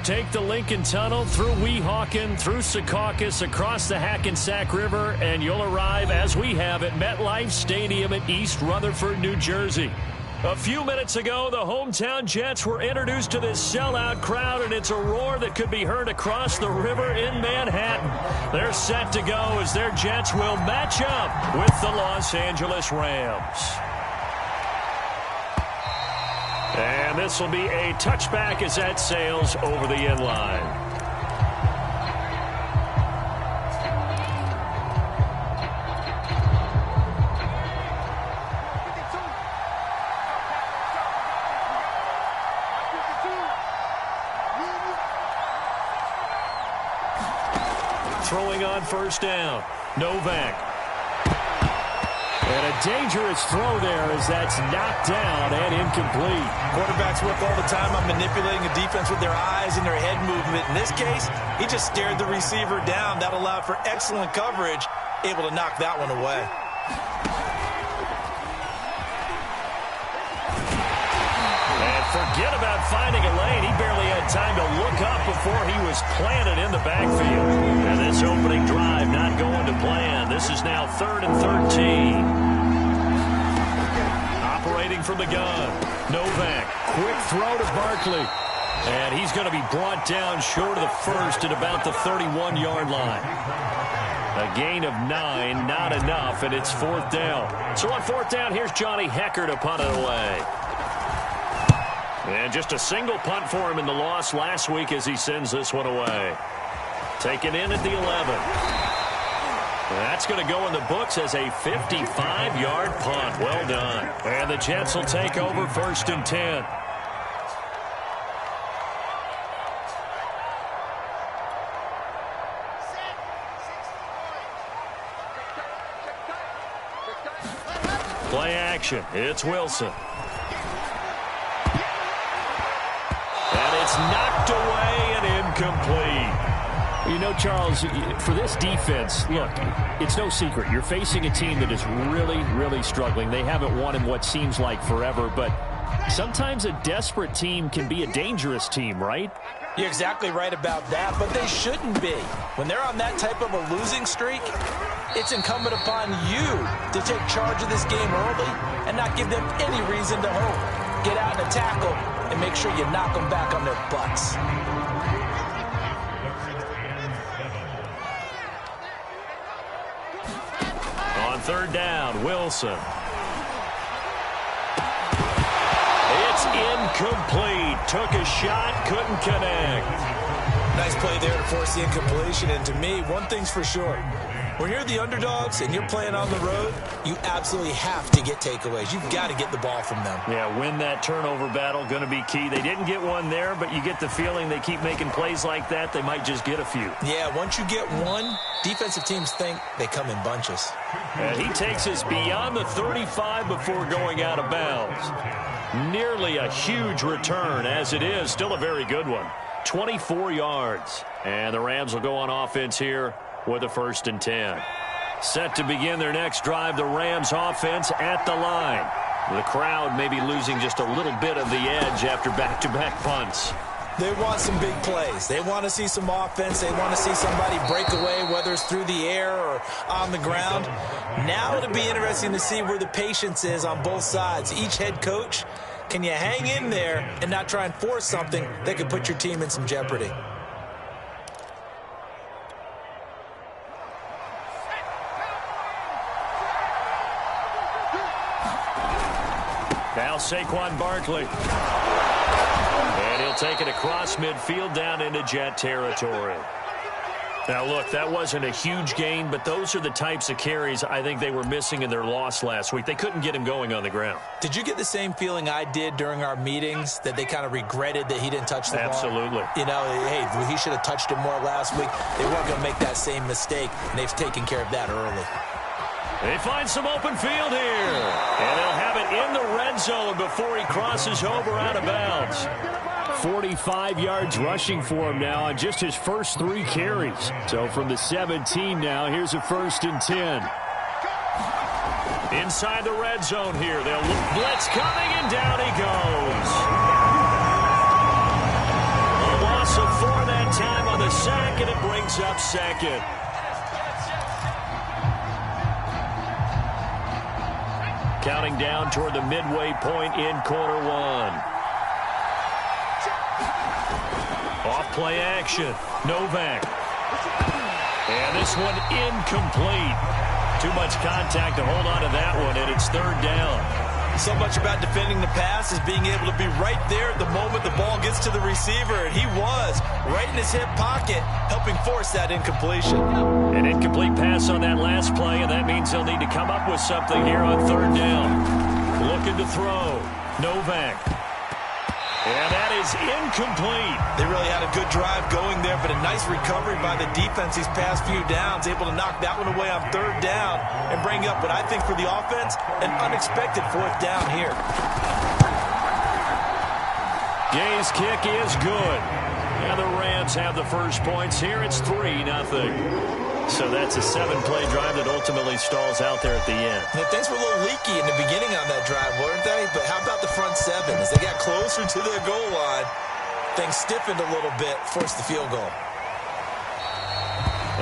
Take the Lincoln Tunnel through Weehawken, through Secaucus, across the Hackensack River, and you'll arrive, as we have, at MetLife Stadium in East Rutherford, New Jersey. A few minutes ago, the hometown Jets were introduced to this sellout crowd, and it's a roar that could be heard across the river in Manhattan. They're set to go as their Jets will match up with the Los Angeles Rams. And this will be a touchback as that sails over the end line. Throwing on first down, Novak. And a dangerous throw there as that's knocked down and incomplete. Quarterbacks work all the time on manipulating a defense with their eyes and their head movement. In this case, he just stared the receiver down. That allowed for excellent coverage, able to knock that one away. And forget about finding a lane. He barely had time to look up before he was planted in the backfield. And this opening drive not going to plan. This is now 3rd and 13. Operating from the gun, Novak, quick throw to Barkley. And he's going to be brought down short of the first at about the 31-yard line. A gain of 9, not enough, and it's 4th down. So on 4th down, here's Johnny Hekker to punt it away. And just a single punt for him in the loss last week as he sends this one away. Taken in at the 11. That's going to go in the books as a 55-yard punt. Well done. And the Jets will take over 1st and 10. Play action. It's Wilson. And it's knocked away and incomplete. You know, Charles, for this defense, look, it's no secret. You're facing a team that is really, really struggling. They haven't won in what seems like forever, but sometimes a desperate team can be a dangerous team, right? You're exactly right about that, but they shouldn't be. When they're on that type of a losing streak, it's incumbent upon you to take charge of this game early and not give them any reason to hope. Get out in a tackle and make sure you knock them back on their butts. On 3rd down, Wilson. It's incomplete. Took a shot, couldn't connect. Nice play there to force the incompletion. And to me, one thing's for sure. When you're the underdogs and you're playing on the road, you absolutely have to get takeaways. You've got to get the ball from them. Yeah, win that turnover battle, going to be key. They didn't get one there, but you get the feeling they keep making plays like that, they might just get a few. Yeah, once you get one, defensive teams think they come in bunches. And he takes us beyond the 35 before going out of bounds. Nearly a huge return as it is. Still a very good one. 24 yards. And the Rams will go on offense here with a 1st and 10. Set to begin their next drive, the Rams offense at the line. The crowd may be losing just a little bit of the edge after back-to-back punts. They want some big plays. They want to see some offense. They want to see somebody break away, whether it's through the air or on the ground. Now it'll be interesting to see where the patience is on both sides. Each head coach, can you hang in there and not try and force something that could put your team in some jeopardy? Now Saquon Barkley. And he'll take it across midfield down into Jet territory. Now, look, that wasn't a huge gain, but those are the types of carries I think they were missing in their loss last week. They couldn't get him going on the ground. Did you get the same feeling I did during our meetings, that they kind of regretted that he didn't touch the ball? Absolutely. You know, hey, he should have touched it more last week. They weren't going to make that same mistake, and they've taken care of that early. They find some open field here. And they'll have it in the red zone before he crosses over out of bounds. 45 yards rushing for him now on just his first 3 carries. So from the 17 now, here's a 1st and 10. Inside the red zone here. They'll blitz coming, and down he goes. A loss whistle for that time on the sack, and it brings up second. Counting down toward the midway point in quarter one. Off play action. Novak. And this one incomplete. Too much contact to hold on to that one, and it's third down. So much about defending the pass is being able to be right there at the moment the ball gets to the receiver, and he was right in his hip pocket, helping force that incompletion. An incomplete pass on that last play, and that means he'll need to come up with something here on third down. Looking to throw. Novak. And that is incomplete. They really had a good drive going there, but a nice recovery by the defense these past few downs, able to knock that one away on third down and bring up what I think for the offense, an unexpected fourth down here. Gay's kick is good. And the Rams have the first points here. It's 3-0. So that's a 7-play drive that ultimately stalls out there at the end. Yeah, things were a little leaky in the beginning on that drive, weren't they? But how about the front seven? As they got closer to their goal line, things stiffened a little bit, forced the field goal.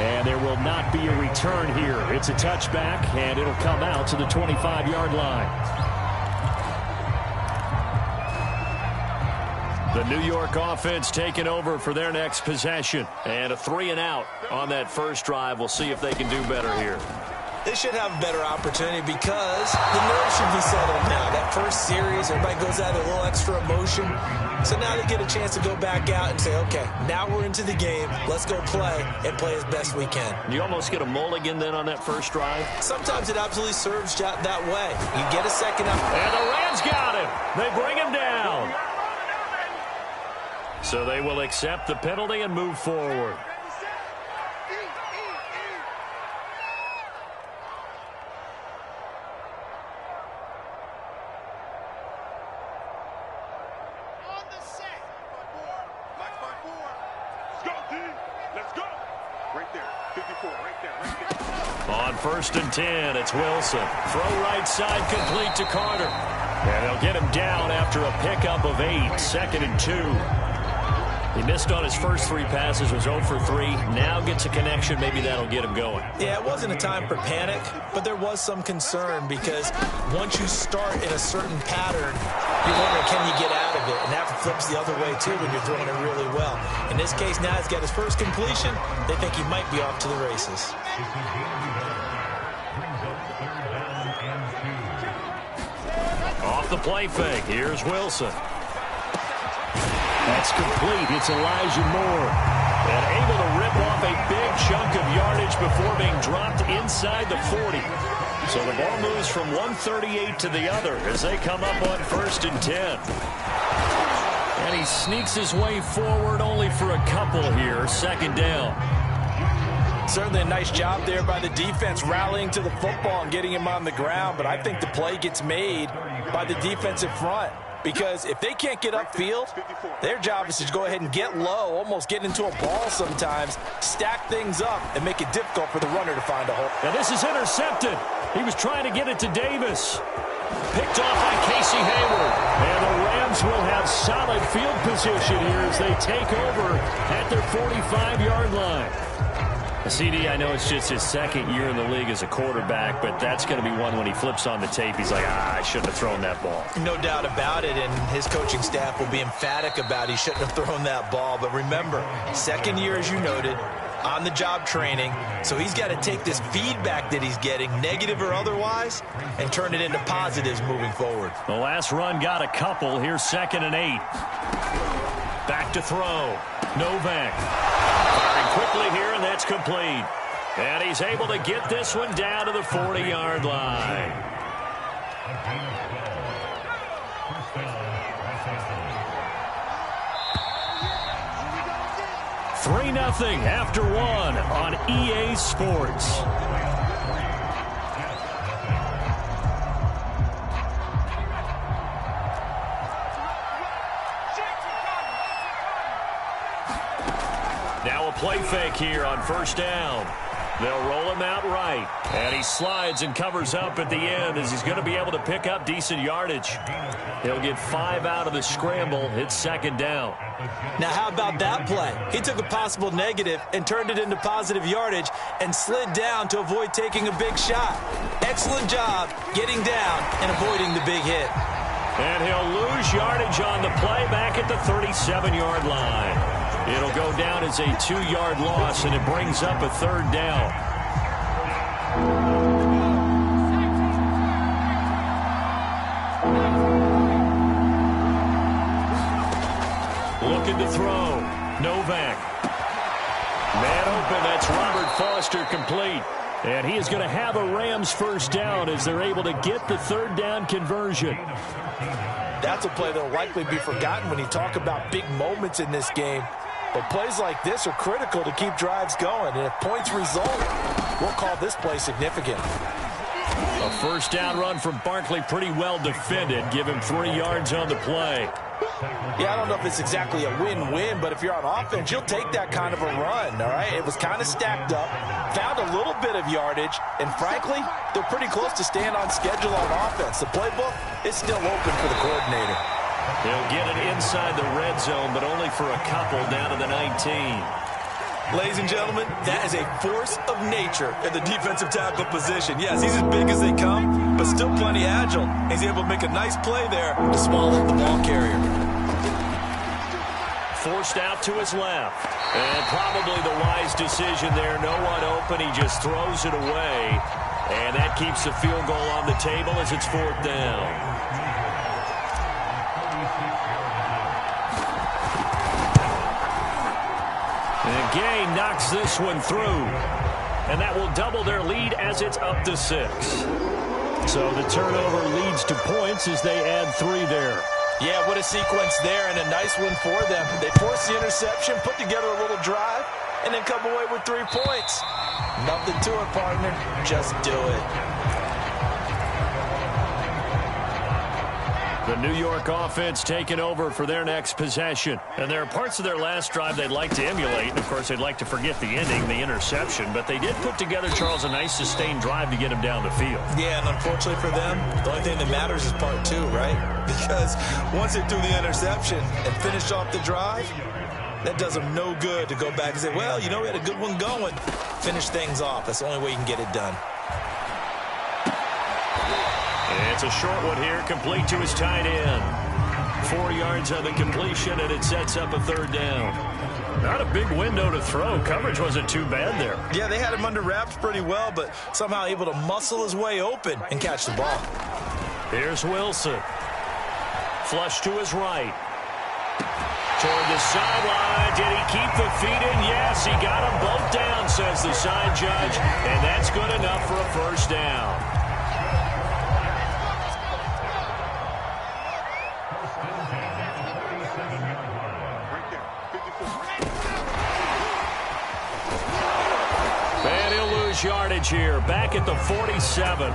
And there will not be a return here. It's a touchback, and it'll come out to the 25-yard line. The New York offense taking over for their next possession. And a 3-and-out on that first drive. We'll see if they can do better here. They should have a better opportunity because the nerves should be settled now. That first series, everybody goes out with a little extra emotion. So now they get a chance to go back out and say, okay, now we're into the game. Let's go play and play as best we can. You almost get a mulligan then on that first drive? Sometimes it absolutely serves that way. You get a second up. And the Rams got him. They bring him down. So they will accept the penalty and move forward. On the set. Black by 4. Let's go, team. Let's go. Right there. 54. Right there. On 1st and 10, it's Wilson. Throw right side complete to Carter. And they'll get him down after a pickup of 8. 2nd and 2. He missed on his first 3 passes, was 0 for 3. Now gets a connection. Maybe that'll get him going. Yeah, it wasn't a time for panic, but there was some concern because once you start in a certain pattern, you wonder, can you get out of it? And that flips the other way, too, when you're throwing it really well. In this case, now he's got his first completion. They think he might be off to the races. Off the play fake. Here's Wilson. That's complete. It's Elijah Moore. And able to rip off a big chunk of yardage before being dropped inside the 40. So the ball moves from 138 to the other as they come up on 1st and 10. And he sneaks his way forward only for a couple here. 2nd down. Certainly a nice job there by the defense rallying to the football and getting him on the ground. But I think the play gets made by the defensive front. Because if they can't get upfield, their job is to go ahead and get low, almost get into a ball sometimes, stack things up, and make it difficult for the runner to find a hole. Now this is intercepted. He was trying to get it to Davis. Picked off by Casey Hayward. And the Rams will have solid field position here as they take over at their 45-yard line. CD, I know it's just his 2nd year in the league as a quarterback, but that's going to be one when he flips on the tape. He's like, I shouldn't have thrown that ball. No doubt about it, and his coaching staff will be emphatic about he shouldn't have thrown that ball. But remember, 2nd year, as you noted, on-the-job training, so he's got to take this feedback that he's getting, negative or otherwise, and turn it into positives moving forward. The last run got a couple. Here's 2nd and 8. Back to throw. Novak. Firing quickly here, and that's complete. And he's able to get this one down to the 40-yard line. Three 3-0 after 1 on EA Sports. Now a play fake here on 1st down. They'll roll him out right. And he slides and covers up at the end as he's going to be able to pick up decent yardage. He'll get 5 out of the scramble. It's second down. Now, how about that play? He took a possible negative and turned it into positive yardage and slid down to avoid taking a big shot. Excellent job getting down and avoiding the big hit. And he'll lose yardage on the play back at the 37-yard line. It'll go down as a 2-yard loss, and it brings up a third down. Looking to throw. Novak. Man open. That's Robert Foster complete. And he is going to have a Rams first down as they're able to get the third down conversion. That's a play that will likely be forgotten when you talk about big moments in this game. But plays like this are critical to keep drives going. And if points result, we'll call this play significant. A first down run from Barkley, pretty well defended. Give him 3 yards on the play. Yeah, I don't know if it's exactly a win-win, but if you're on offense, you'll take that kind of a run, all right? It was kind of stacked up, found a little bit of yardage, and frankly, they're pretty close to staying on schedule on offense. The playbook is still open for the coordinator. They'll get it inside the red zone, but only for a couple down to the 19. Ladies and gentlemen, that is a force of nature in the defensive tackle position. Yes, he's as big as they come, but still plenty agile. He's able to make a nice play there to swallow the ball carrier. Forced out to his left. And probably the wise decision there. No one open. He just throws it away. And that keeps the field goal on the table as it's 4th down. And Gay knocks this one through. And that will double their lead as it's up to 6. So the turnover leads to points as they add 3 there. Yeah, what a sequence there, and a nice one for them. They force the interception, put together a little drive, and then come away with 3 points. Nothing to it, partner. Just do it. The New York offense taking over for their next possession. And there are parts of their last drive they'd like to emulate. And, of course, they'd like to forget the ending, the interception. But they did put together, Charles, a nice sustained drive to get him down the field. Yeah, and unfortunately for them, the only thing that matters is part 2, right? Because once they threw the interception and finished off the drive, that does them no good to go back and say, well, you know, we had a good one going. Finish things off. That's the only way you can get it done. It's a short one here, complete to his tight end. 4 yards on the completion, and it sets up a third down. Not a big window to throw. Coverage wasn't too bad there. Yeah, they had him under wraps pretty well, but somehow able to muscle his way open and catch the ball. Here's Wilson. Flush to his right. Toward the sideline. Did he keep the feet in? Yes, he got them both down, says the side judge, and that's good enough for a first down. Yardage here, back at the 47.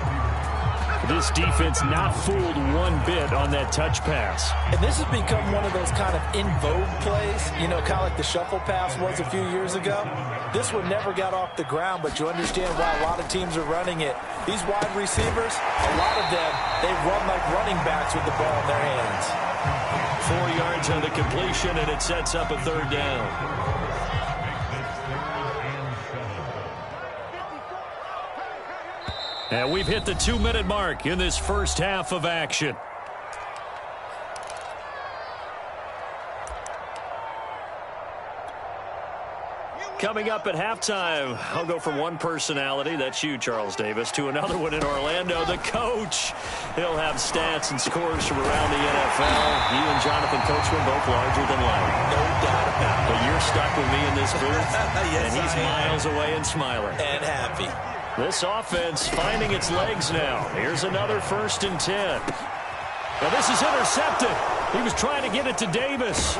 This defense not fooled one bit on that touch pass. And this has become one of those kind of in vogue plays, you know, kind of like the shuffle pass was a few years ago. This one never got off the ground, but you understand why a lot of teams are running it. These wide receivers, a lot of them, they run like running backs with the ball in their hands. 4 yards on the completion, and it sets up a third down. And we've hit the 2-minute mark in this first half of action. Coming up at halftime, I'll go from one personality, that's you, Charles Davis, to another one in Orlando, the coach. He'll have stats and scores from around the NFL. You and Jonathan Coachman both larger than life. No doubt about it. But you're stuck with me in this booth, yes, and he's miles away and smiling. And happy. This offense finding its legs now. Here's another 1st and 10. Now this is intercepted. He was trying to get it to Davis.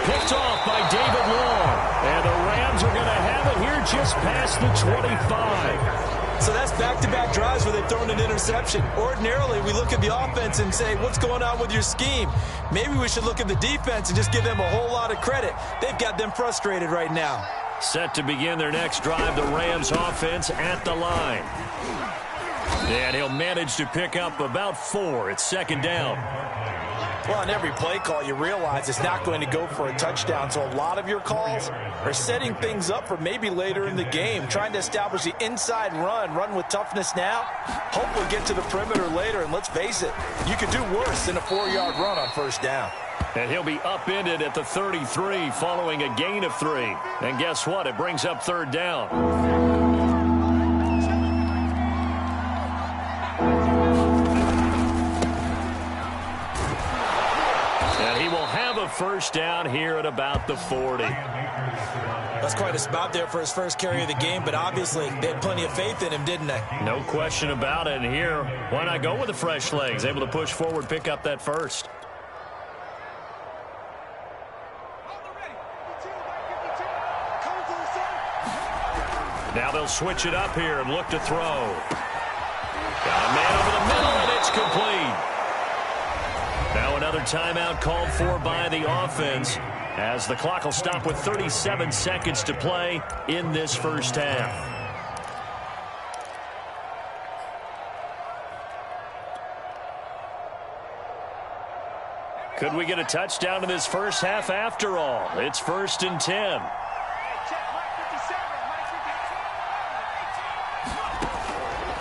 Picked off by David Long. And the Rams are going to have it here just past the 25. So that's back-to-back drives where they've thrown an interception. Ordinarily, we look at the offense and say, what's going on with your scheme? Maybe we should look at the defense and just give them a whole lot of credit. They've got them frustrated right now. Set to begin their next drive, the Rams offense at the line. And he'll manage to pick up about 4. It's second down. Well, on every play call, you realize it's not going to go for a touchdown. So a lot of your calls are setting things up for maybe later in the game, trying to establish the inside run with toughness now. Hopefully get to the perimeter later. And let's face it, you could do worse than a 4-yard run on first down. And he'll be upended at the 33 following a gain of 3. And guess what? It brings up third down. First down here at about the 40. That's quite a spot there for his first carry of the game, but obviously they had plenty of faith in him, didn't they? No question about it. And here, why not go with the fresh legs? Able to push forward, pick up that first. Now they'll switch it up here and look to throw. Got a man over the middle, and it's complete. Now another timeout called for by the offense as the clock will stop with 37 seconds to play in this first half. Could we get a touchdown in this first half after all? It's 1st and 10.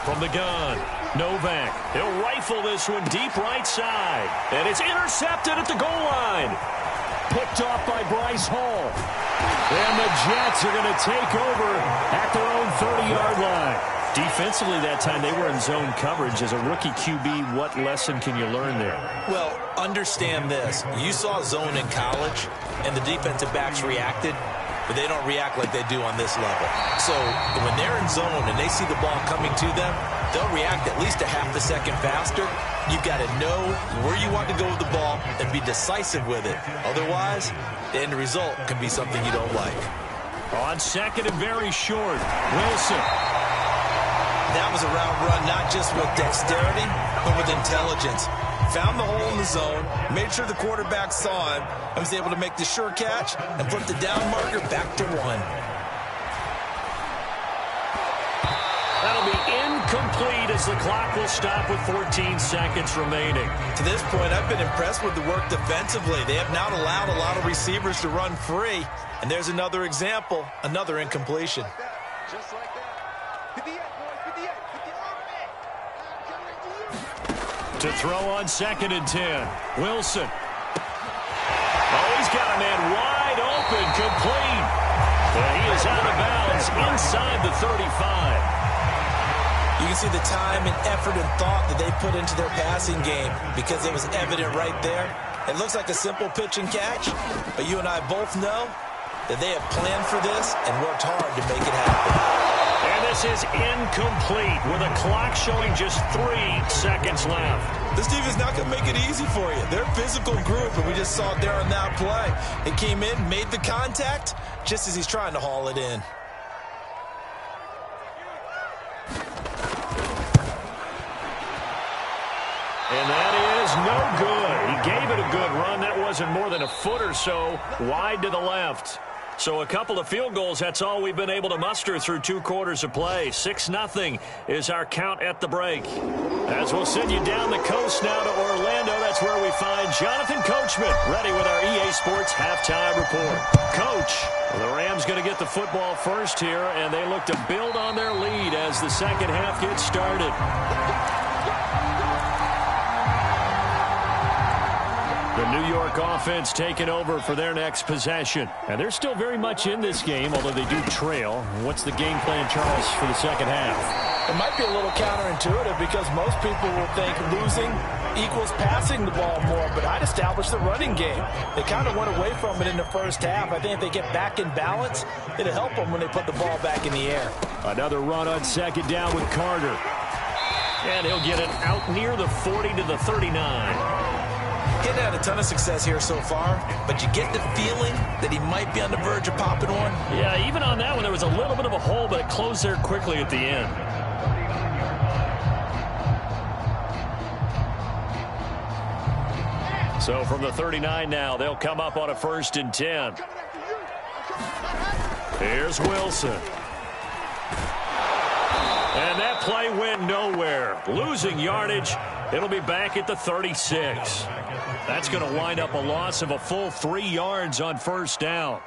From the gun, Novak. He'll rifle this one deep right side. And it's intercepted at the goal line. Picked off by Bryce Hall. And the Jets are going to take over at their own 30-yard line. Defensively that time, they were in zone coverage. As a rookie QB, what lesson can you learn there? Well, understand this. You saw zone in college, and the defensive backs reacted. But they don't react like they do on this level. So when they're in zone and they see the ball coming to them, they'll react at least a half a second faster. You've got to know where you want to go with the ball and be decisive with it. Otherwise, the end result can be something you don't like. On second and very short, Wilson. That was a route run not just with dexterity, but with intelligence. Found the hole in the zone, made sure the quarterback saw him, and was able to make the sure catch and put the down marker back to 1. That'll be incomplete as the clock will stop with 14 seconds remaining. To this point, I've been impressed with the work defensively. They have not allowed a lot of receivers to run free. And there's another example, another incompletion. Just like that. 58, boys, 58. 58. To throw on 2nd and 10, Wilson. Oh, he's got a man wide open, complete. And he is out of bounds inside the 35. You can see the time and effort and thought that they put into their passing game because it was evident right there. It looks like a simple pitch and catch, but you and I both know that they have planned for this and worked hard to make it happen. And this is incomplete with a clock showing just 3 seconds left. This defense is not going to make it easy for you. They're a physical group, and we just saw it there on that play. It came in, made the contact, just as he's trying to haul it in. And that is no good. He gave it a good run. That wasn't more than a foot or so wide to the left. So a couple of field goals, that's all we've been able to muster through 2 quarters of play. 6-0 is our count at the break. As we'll send you down the coast now to Orlando, that's where we find Jonathan Coachman, ready with our EA Sports Halftime Report. Coach, the Rams going to get the football first here, and they look to build on their lead as the second half gets started. The New York offense taking over for their next possession. And they're still very much in this game, although they do trail. What's the game plan, Charles, for the second half? It might be a little counterintuitive because most people will think losing equals passing the ball more, but I'd establish the running game. They kind of went away from it in the first half. I think if they get back in balance, it'll help them when they put the ball back in the air. Another run on second down with Carter. And he'll get it out near the 40 to the 39. He's had a ton of success here so far, but you get the feeling that he might be on the verge of popping one. Yeah, even on that one, there was a little bit of a hole, but it closed there quickly at the end. So from the 39 now, they'll come up on a 1st and 10. Here's Wilson. And that play went nowhere. Losing yardage. It'll be back at the 36. That's going to wind up a loss of a full 3 yards on first down.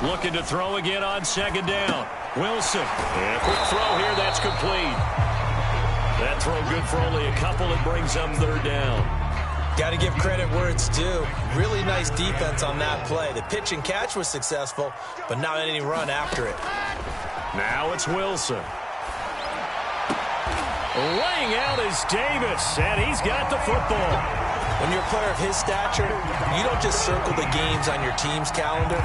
Looking to throw again on second down. Wilson. And a quick throw here. That's complete. That throw good for only a couple. It brings up third down. Got to give credit where it's due. Really nice defense on that play. The pitch and catch was successful, but not any run after it. Now it's Wilson. Laying out is Davis, and he's got the football. When you're a player of his stature, you don't just circle the games on your team's calendar.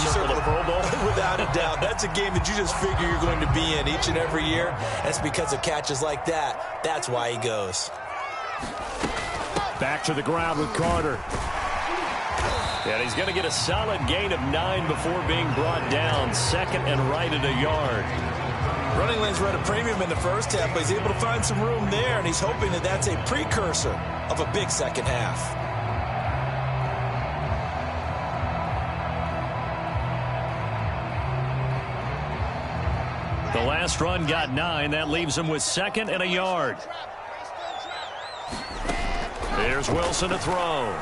You circle the Pro Bowl. Without a doubt. That's a game that you just figure you're going to be in each and every year. That's because of catches like that. That's why he goes. Back to the ground with Carter. And he's going to get a solid gain of 9 before being brought down. Second and right at a yard. Running lanes were at a premium in the first half, but he's able to find some room there, and he's hoping that that's a precursor of a big second half. The last run got 9. That leaves him with second and a yard. Here's Wilson to throw.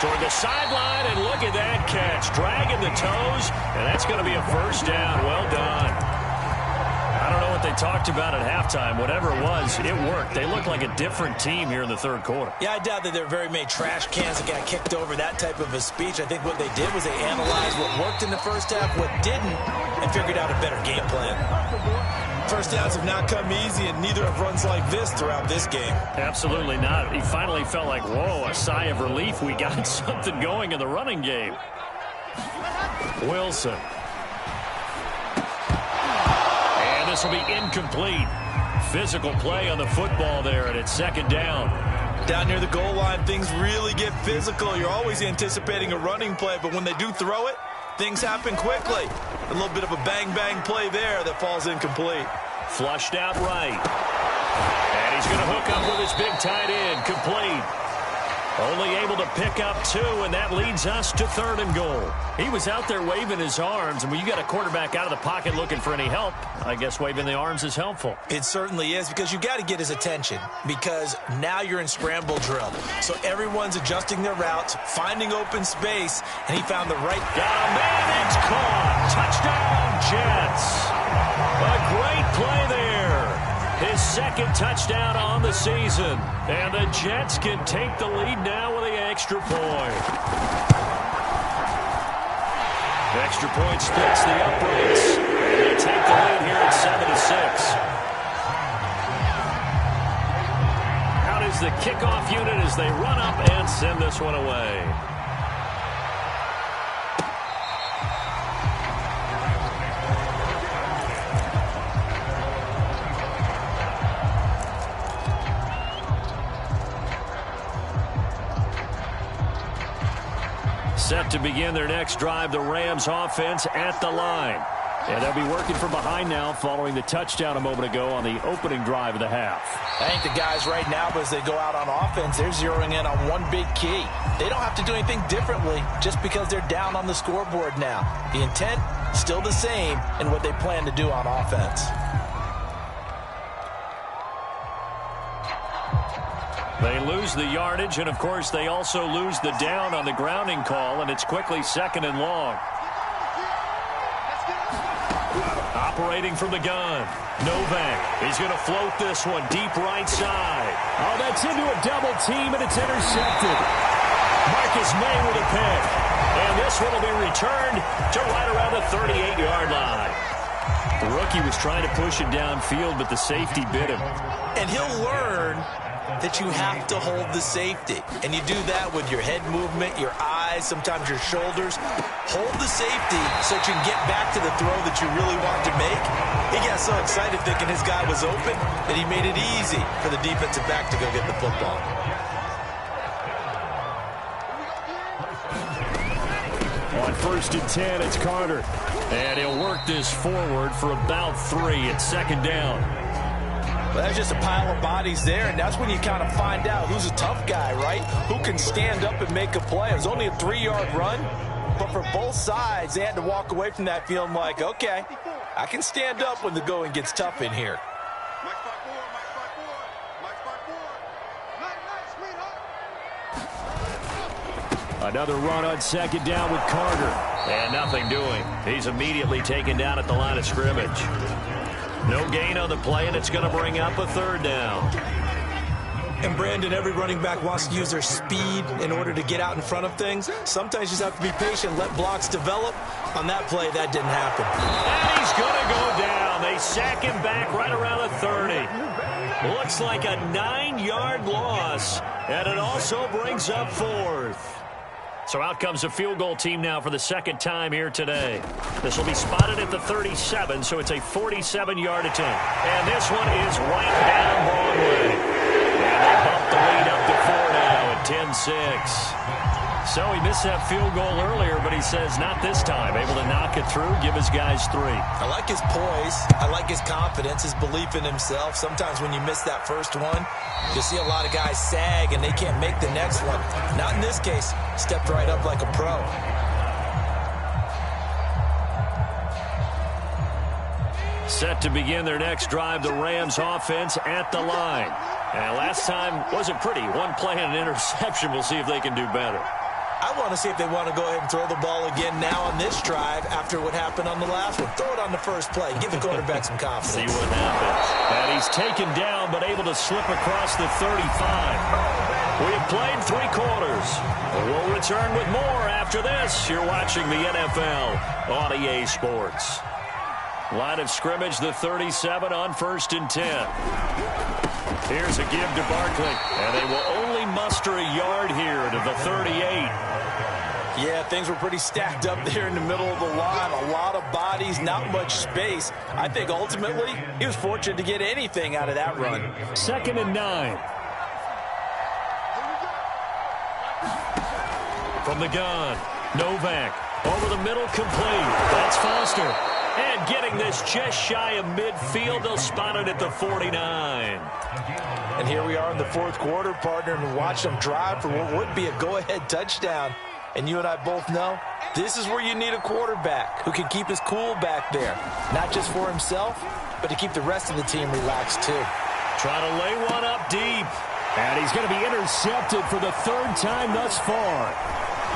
Toward the sideline, and look at that catch. Dragging the toes, and that's going to be a first down. Well done. I don't know what they talked about at halftime. Whatever it was, it worked. They look like a different team here in the third quarter. Yeah, I doubt that there were very many trash cans that got kicked over, that type of a speech. I think what they did was they analyzed what worked in the first half, what didn't, and figured out a better game plan. First downs have not come easy, and neither have runs like this throughout this game. Absolutely not. He finally felt like, whoa, a sigh of relief. We got something going in the running game. Wilson. And this will be incomplete. Physical play on the football there, and it's second down. Down near the goal line, things really get physical. You're always anticipating a running play, but when they do throw it, things happen quickly. A little bit of a bang-bang play there that falls incomplete. Flushed out right. And he's going to hook up with his big tight end. Complete. Only able to pick up 2, and that leads us to third and goal. He was out there waving his arms, and when you got a quarterback out of the pocket looking for any help, I guess waving the arms is helpful. It certainly is, because you got to get his attention, because now you're in scramble drill. So everyone's adjusting their routes, finding open space, and he found the right guy. Got a man, it's caught. Touchdown, Jets. A great play there. His second touchdown on the season. And the Jets can take the lead now with the extra point. The extra point splits the uprights. And they take the lead here at 7-6. Out is the kickoff unit as they run up and send this one away. Set to begin their next drive, the Rams offense at the line. And they'll be working from behind now following the touchdown a moment ago on the opening drive of the half. I think the guys right now, as they go out on offense, they're zeroing in on one big key. They don't have to do anything differently just because they're down on the scoreboard now. The intent, still the same in what they plan to do on offense. They lose the yardage, and, of course, they also lose the down on the grounding call, and it's quickly second and long. Operating from the gun, Novak. He's going to float this one deep right side. Oh, that's into a double team, and it's intercepted. Marcus May with a pick. And this one will be returned to right around the 38-yard line. The rookie was trying to push it downfield, but the safety bit him. And he'll learn that you have to hold the safety. And you do that with your head movement, your eyes, sometimes your shoulders. Hold the safety so that you can get back to the throw that you really want to make. He got so excited thinking his guy was open that he made it easy for the defensive back to go get the football. On 1st and 10, it's Carter. And he'll work this forward for about 3 at 2nd down. Well, that's just a pile of bodies there, and that's when you kind of find out who's a tough guy, right? Who can stand up and make a play. It was only a 3-yard run, but for both sides, they had to walk away from that feeling like, okay, I can stand up when the going gets tough in here. Mike spot 4, Mike spot 4, Mike spot 4. Night, Another run on 2nd down with Carter. And nothing doing. He's immediately taken down at the line of scrimmage. No gain on the play, and it's going to bring up a 3rd down. And Brandon, every running back wants to use their speed in order to get out in front of things. Sometimes you just have to be patient, let blocks develop. On that play, that didn't happen. And he's going to go down. They sack him back right around the 30. Looks like a 9-yard loss, and it also brings up 4th. So out comes the field goal team now for the 2nd time here today. This will be spotted at the 37, so it's a 47-yard attempt. And this one is right down Broadway. And they bump the lead up to 4 now at 10-6. So he missed that field goal earlier, but he says not this time. Able to knock it through, give his guys 3. I like his poise. I like his confidence, his belief in himself. Sometimes when you miss that first one, you see a lot of guys sag and they can't make the next one. Not in this case. Stepped right up like a pro. Set to begin their next drive, the Rams offense at the line. And last time wasn't pretty. One play and an interception. We'll see if they can do better. I want to see if they want to go ahead and throw the ball again now on this drive after what happened on the last one. Throw it on the first play. Give the quarterback some confidence. See what happens. And he's taken down but able to slip across the 35. We have played 3 quarters. We'll return with more after this. You're watching the NFL on EA Sports. Line of scrimmage, the 37 on 1st and 10. Here's a give to Barkley. And they will only muster a yard here to the 38. Yeah, things were pretty stacked up there in the middle of the line. A lot of bodies, not much space. I think ultimately he was fortunate to get anything out of that run. 2nd and 9. From the gun, Novak over the middle, complete. That's Foster. And getting this just shy of midfield, they'll spot it at the 49. And here we are in the 4th quarter, partner, and watch them drive for what would be a go-ahead touchdown. And you and I both know this is where you need a quarterback who can keep his cool back there. Not just for himself, but to keep the rest of the team relaxed too. Trying to lay one up deep. And he's going to be intercepted for the 3rd time thus far.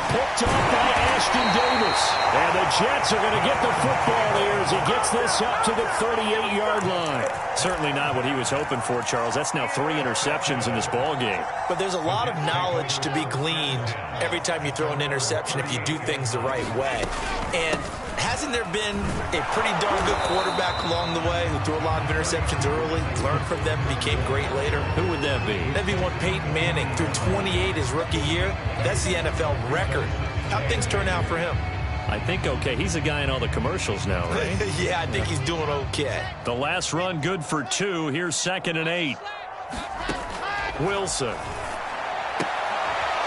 Picked off by Ashton Davis. And the Jets are going to get the football here as he gets this up to the 38-yard line. Certainly not what he was hoping for, Charles. That's now 3 interceptions in this ball game. But there's a lot of knowledge to be gleaned every time you throw an interception if you do things the right way. And hasn't there been a pretty darn good quarterback along the way who threw a lot of interceptions early, learned from them, became great later? Who would that be? That'd be one Peyton Manning, threw 28 his rookie year. That's the NFL record. How'd things turn out for him? I think okay. He's a guy in all the commercials now, right? Yeah, I think he's doing okay. The last run good for 2. Here's 2nd and 8. Wilson.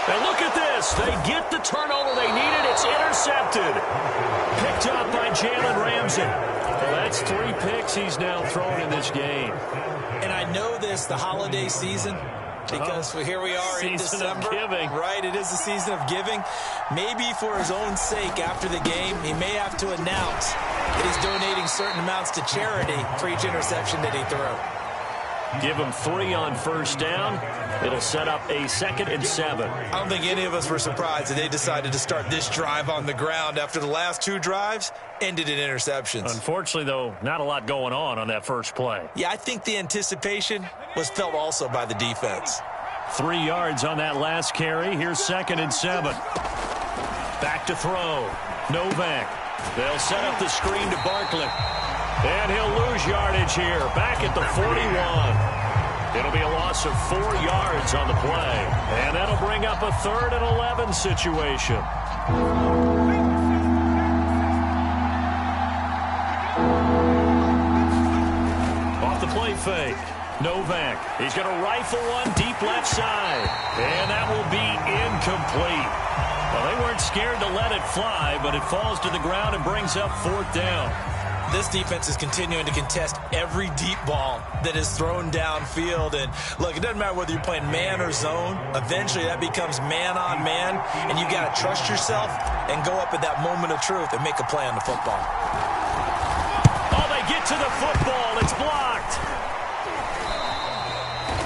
And look at this. They get the turnover they needed. It's intercepted. Picked up by Jalen Ramsey. Well, that's 3 picks he's now thrown in this game. And I know this, the holiday season, because here we are in December. Season of giving. Right, it is the season of giving. Maybe for his own sake after the game, he may have to announce that he's donating certain amounts to charity for each interception that he threw. Give him 3 on 1st down. It'll set up a 2nd and 7. I don't think any of us were surprised that they decided to start this drive on the ground after the last 2 drives ended in interceptions. Unfortunately, though, not a lot going on that first play. Yeah, I think the anticipation was felt also by the defense. 3 yards on that last carry. Here's 2nd and 7. Back to throw. Novak. They'll set up the screen to Barkley. And he'll lose yardage here. Back at the 41. It'll be a loss of 4 yards on the play. And that'll bring up a 3rd and 11 situation. Off the play fake. Novak. He's going to rifle one deep left side. And that will be incomplete. Well, they weren't scared to let it fly, but it falls to the ground and brings up 4th down. This defense is continuing to contest every deep ball that is thrown downfield. And, look, it doesn't matter whether you're playing man or zone. Eventually, that becomes man-on-man, and you got to trust yourself and go up at that moment of truth and make a play on the football. Oh, they get to the football. It's blocked.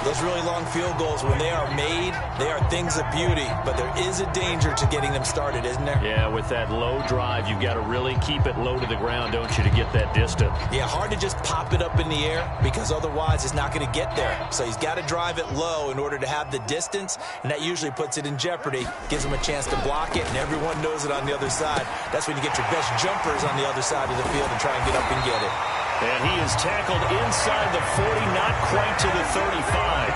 Those really long field goals, when they are made, they are things of beauty. But there is a danger to getting them started, isn't there? Yeah, with that low drive, you've got to really keep it low to the ground, don't you, to get that distance. Yeah, hard to just pop it up in the air because otherwise it's not going to get there. So he's got to drive it low in order to have the distance, and that usually puts it in jeopardy, gives him a chance to block it, and everyone knows it on the other side. That's when you get your best jumpers on the other side of the field and try and get up and get it. And he is tackled inside the 40, not quite to the 35.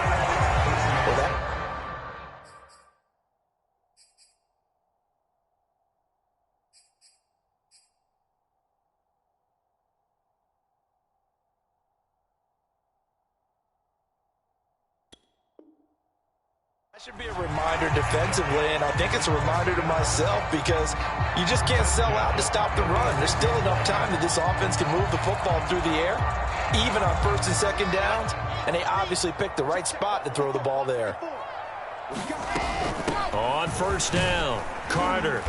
Well, that should be a reminder defensively, and I think it's a reminder to myself because you just can't sell out to stop the run. There's still enough time that this offense can move the football through the air, even on 1st and 2nd downs, and they obviously picked the right spot to throw the ball there. On 1st down, Carter.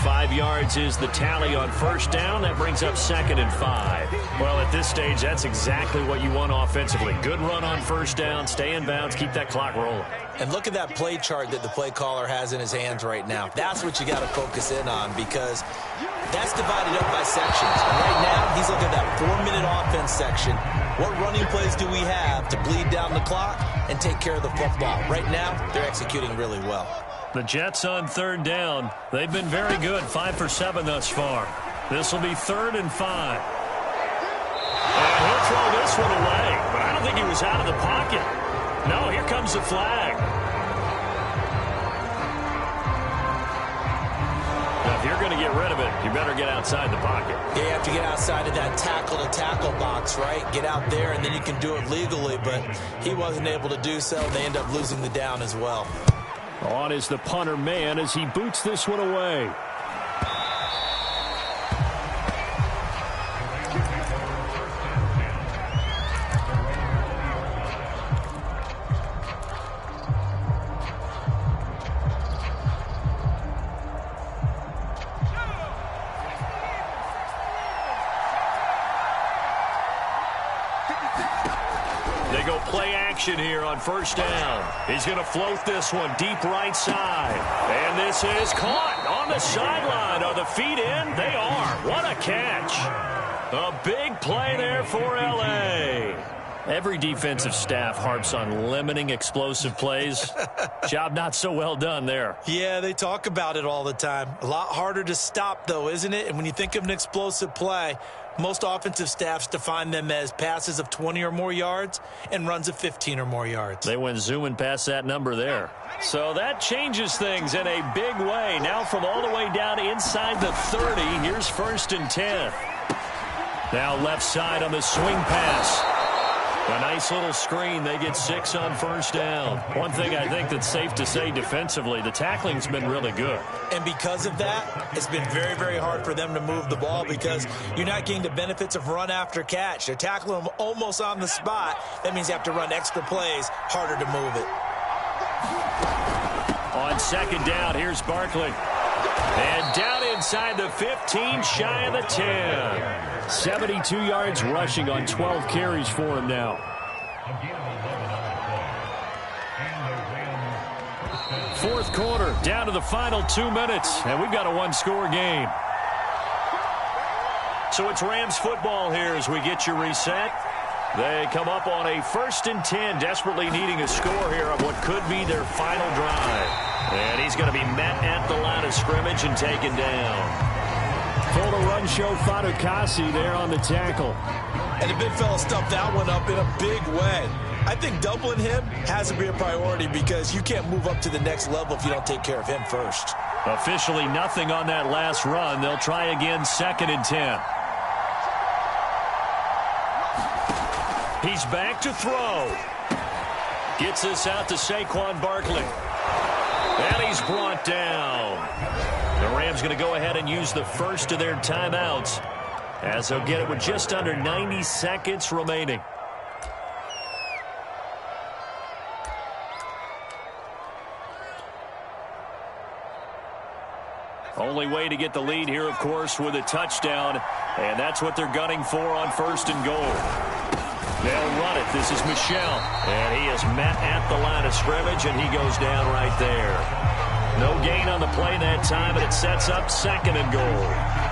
5 yards is the tally on 1st down. That brings up 2nd and 5. Well, at this stage, that's exactly what you want offensively. Good run on 1st down, stay in bounds, keep that clock rolling. And look at that play chart that the play caller has in his hands right now. That's what you got to focus in on because that's divided up by sections. And right now, he's looking at that 4-minute offense section. What running plays do we have to bleed down the clock and take care of the football? Right now, they're executing really well. The Jets on 3rd down. They've been very good, 5 for 7 thus far. This will be 3rd and 5. And he'll throw this one away, but I don't think he was out of the pocket. No, here comes the flag. Now, if you're going to get rid of it, you better get outside the pocket. Yeah, you have to get outside of that tackle-to-tackle box, right? Get out there, and then you can do it legally, but he wasn't able to do so. They end up losing the down as well. On is the punter man as he boots this one away. They go play action here on 1st down. He's going to float this one deep right side. And this is caught on the sideline. Are the feet in? They are. What a catch. A big play there for L.A. Every defensive staff harps on limiting explosive plays. Job not so well done there. Yeah, they talk about it all the time. A lot harder to stop, though, isn't it? And when you think of an explosive play, most offensive staffs define them as passes of 20 or more yards and runs of 15 or more yards. They went zooming past that number there. So that changes things in a big way. Now from all the way down inside the 30, here's 1st and 10. Now left side on the swing pass. A nice little screen. They get 6 on 1st down. One thing I think that's safe to say defensively, the tackling's been really good. And because of that, it's been very, very hard for them to move the ball because you're not getting the benefits of run after catch. They're tackling them almost on the spot. That means you have to run extra plays, harder to move it. On 2nd down, here's Barkley. And down inside the 15, shy of the 10. 72 yards rushing on 12 carries for him now. Fourth quarter, down to the final 2 minutes, and we've got a one-score game. So it's Rams football here as we get you reset. They come up on a 1st and 10, desperately needing a score here on what could be their final drive. And he's going to be met at the line of scrimmage and taken down. Full to run show Fatukasi there on the tackle. And the big fella stuffed that one up in a big way. I think doubling him has to be a priority because you can't move up to the next level if you don't take care of him first. Officially nothing on that last run. They'll try again 2nd and 10. He's back to throw. Gets this out to Saquon Barkley. And he's brought down. The Rams going to go ahead and use the first of their timeouts, as they'll get it with just under 90 seconds remaining. Only way to get the lead here, of course, with a touchdown, and that's what they're gunning for on first and goal. They'll run it. This is Michel, and he is met at the line of scrimmage, and he goes down right there. No gain on the play that time, and it sets up second and goal.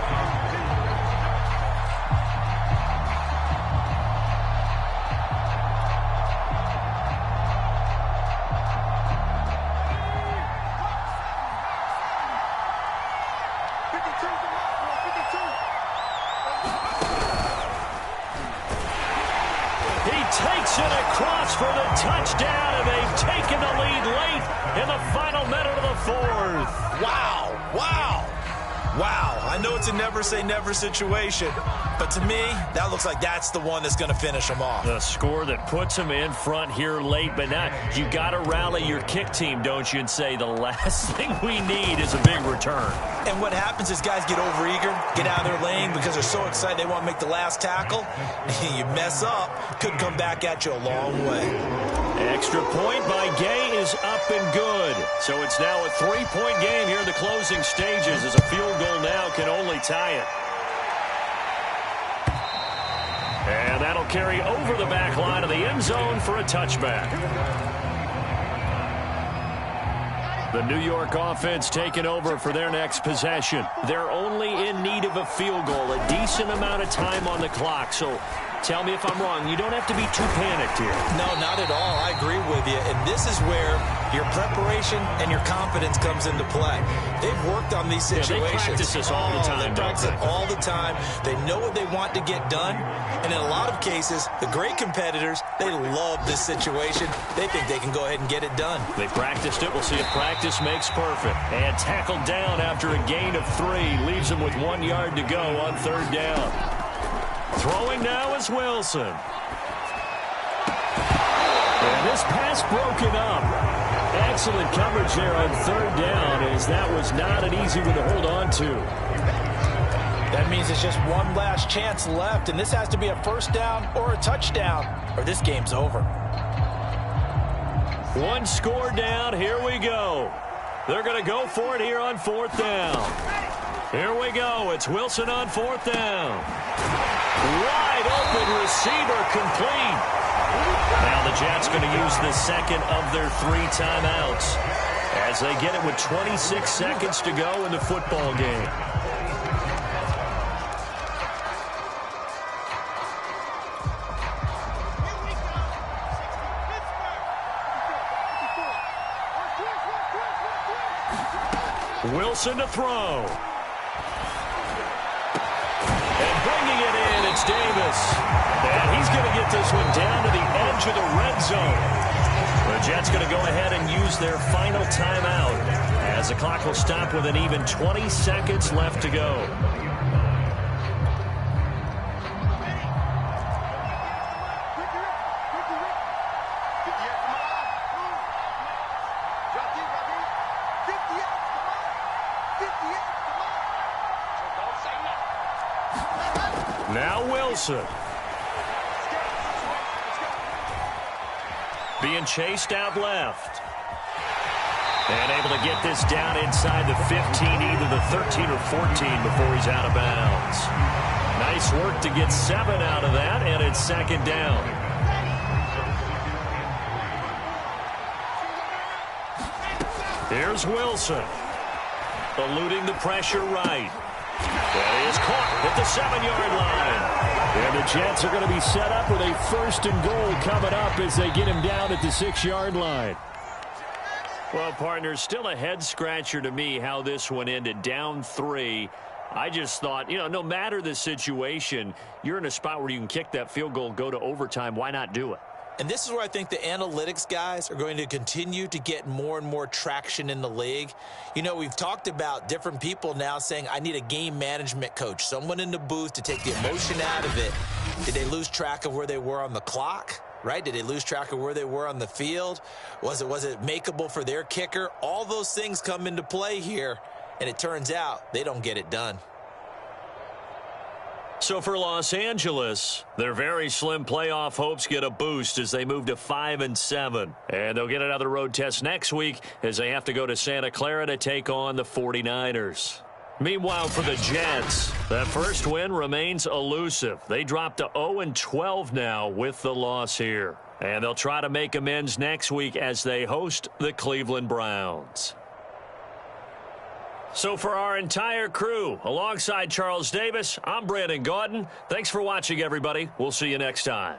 Takes it across for the touchdown, and they've taken the lead late in the final minute of the fourth. Wow, wow, wow. I know it's a never-say-never situation, but to me, that looks like that's the one that's going to finish them off. The score that puts them in front here late, but now you got to rally your kick team, don't you, and say the last thing we need is a big return. And what happens is guys get overeager, get out of their lane because they're so excited they want to make the last tackle. You mess up, could come back at you a long way. Extra point by Gay is up and good. So it's now a 3-point game here in the closing stages, as a field goal now can only tie it. And that'll carry over the back line of the end zone for a touchback. The New York offense taking over for their next possession. They're only in need of a field goal, a decent amount of time on the clock. So tell me if I'm wrong. You don't have to be too panicked here. No, not at all. I agree with you. And this is where your preparation and your confidence comes into play. They've worked on these situations. Yeah, they practice this all the time. They practice it all the time. They know what they want to get done. And in a lot of cases, the great competitors, they love this situation. They think they can go ahead and get it done. They practiced it. We'll see if practice makes perfect. And tackled down after a gain of 3. Leaves them with 1 yard to go on third down. Throwing now is Wilson. And this pass broken up. Excellent coverage there on third down, as that was not an easy one to hold on to. That means it's just one last chance left, and this has to be a first down or a touchdown, or this game's over. One score down. Here we go. They're going to go for it here on fourth down. Here we go. It's Wilson on fourth down. Wide open receiver, complete. Now the Jets going to use the second of their 3 timeouts as they get it with 26 seconds to go in the football game. Wilson to throw. And bringing it in, it's Davis. And he's going to get this one down to the edge of the red zone. The Jets going to go ahead and use their final timeout, as the clock will stop with an even 20 seconds left to go. Now Wilson. Being chased out left. And able to get this down inside the 15, either the 13 or 14 before he's out of bounds. Nice work to get 7 out of that, and it's second down. Here's Wilson. Eluding the pressure right. That is caught at the 7-yard line. And the Jets are going to be set up with a first and goal coming up as they get him down at the 6-yard line. Well, partners, still a head-scratcher to me how this one ended. Down 3. I just thought, no matter the situation, you're in a spot where you can kick that field goal, go to overtime. Why not do it? And this is where I think the analytics guys are going to continue to get more and more traction in the league. We've talked about different people now saying, I need a game management coach, someone in the booth to take the emotion out of it. Did they lose track of where they were on the clock? right? Did they lose track of where they were on the field? Was it makeable for their kicker? All those things come into play here, and it turns out they don't get it done. So for Los Angeles, their very slim playoff hopes get a boost as they move to 5-7. And they'll get another road test next week as they have to go to Santa Clara to take on the 49ers. Meanwhile, for the Jets, that first win remains elusive. They dropped to 0-12 now with the loss here. And they'll try to make amends next week as they host the Cleveland Browns. So for our entire crew, alongside Charles Davis, I'm Brandon Gaudin. Thanks for watching, everybody. We'll see you next time.